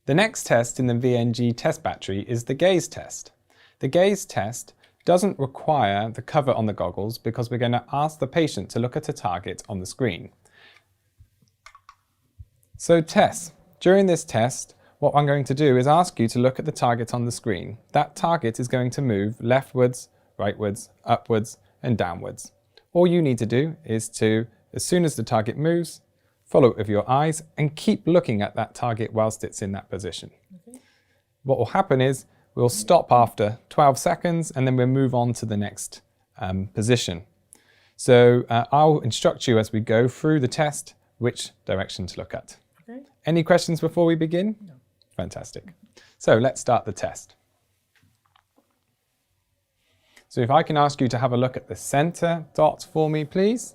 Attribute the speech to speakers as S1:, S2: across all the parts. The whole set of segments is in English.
S1: The next test in the VNG test battery is the gaze test. The gaze test doesn't require the cover on the goggles because we're going to ask the patient to look at a target on the screen. So Tess, during this test, what I'm going to do is ask you to look at the target on the screen. That target is going to move leftwards, rightwards, upwards and downwards. All you need to do is to, as soon as the target moves, follow it with your eyes and keep looking at that target whilst it's in that position. Okay. What will happen is we'll stop after 12 seconds and then we'll move on to the next position. So I'll instruct you as we go through the test which direction to look at. Okay. Any questions before we begin? No. Fantastic. So let's start the test. So if I can ask you to have a look at the center dot for me, please.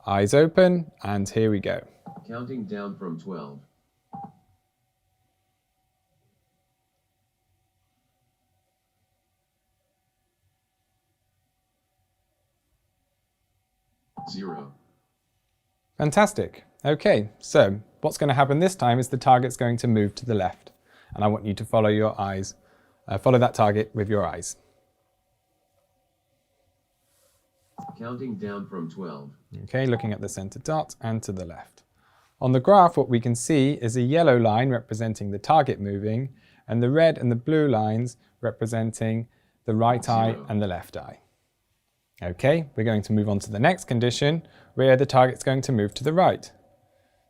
S1: Eyes open, and here we go.
S2: Counting down from 12. 0.
S1: Fantastic. Okay, so what's going to happen this time is the target's going to move to the left. And I want you to follow your eyes, follow that target with your eyes.
S2: Counting down from 12.
S1: Okay, looking at the center dot and to the left. On the graph, what we can see is a yellow line representing the target moving, and the red and the blue lines representing the right eye and the left eye. Okay, we're going to move on to the next condition, where the target's going to move to the right.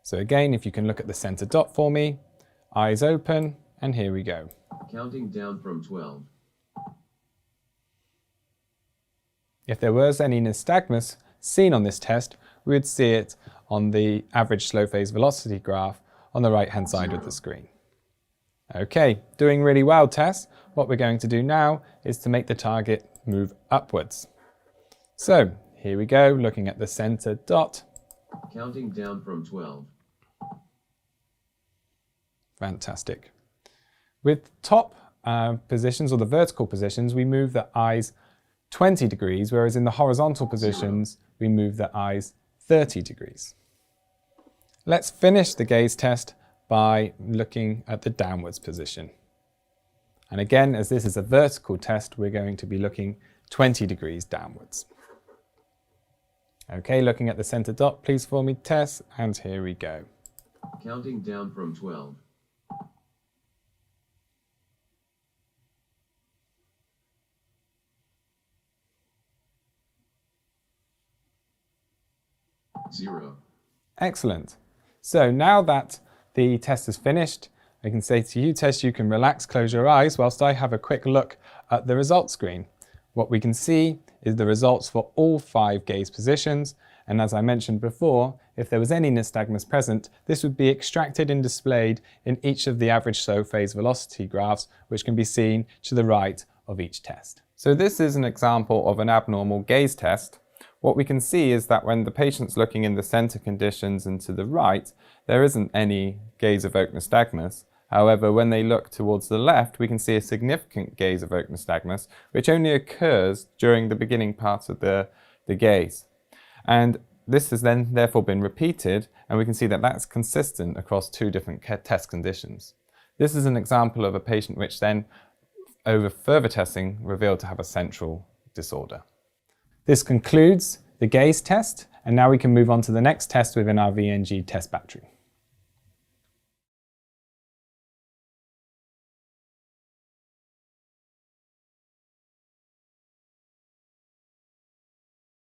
S1: So again, if you can look at the center dot for me, eyes open, and here we go.
S2: Counting down from 12.
S1: If there was any nystagmus seen on this test, we would see it on the average slow phase velocity graph on the right-hand side of the screen. Okay, doing really well, Tess. What we're going to do now is to make the target move upwards. So here we go, looking at the center dot.
S2: Counting down from 12.
S1: Fantastic. With top positions, or the vertical positions, we move the eyes 20 degrees, whereas in the horizontal positions, we move the eyes 30 degrees. Let's finish the gaze test by looking at the downwards position. And again, as this is a vertical test, we're going to be looking 20 degrees downwards. Okay, looking at the center dot, please for me, Tess, and here we go.
S2: Counting down from 12. 0.
S1: Excellent. So now that the test is finished, I can say to you, Tess, you can relax, close your eyes whilst I have a quick look at the results screen. What we can see is the results for all 5 gaze positions, and as I mentioned before, if there was any nystagmus present, this would be extracted and displayed in each of the average slow phase velocity graphs, which can be seen to the right of each test. So this is an example of an abnormal gaze test. What we can see is that when the patient's looking in the center conditions and to the right, there isn't any gaze-evoked nystagmus. However, when they look towards the left, we can see a significant gaze-evoked nystagmus, which only occurs during the beginning part of the gaze. And this has then therefore been repeated, and we can see that that's consistent across 2 different test conditions. This is an example of a patient which then, over further testing, revealed to have a central disorder. This concludes the gaze test, and now we can move on to the next test within our VNG test battery.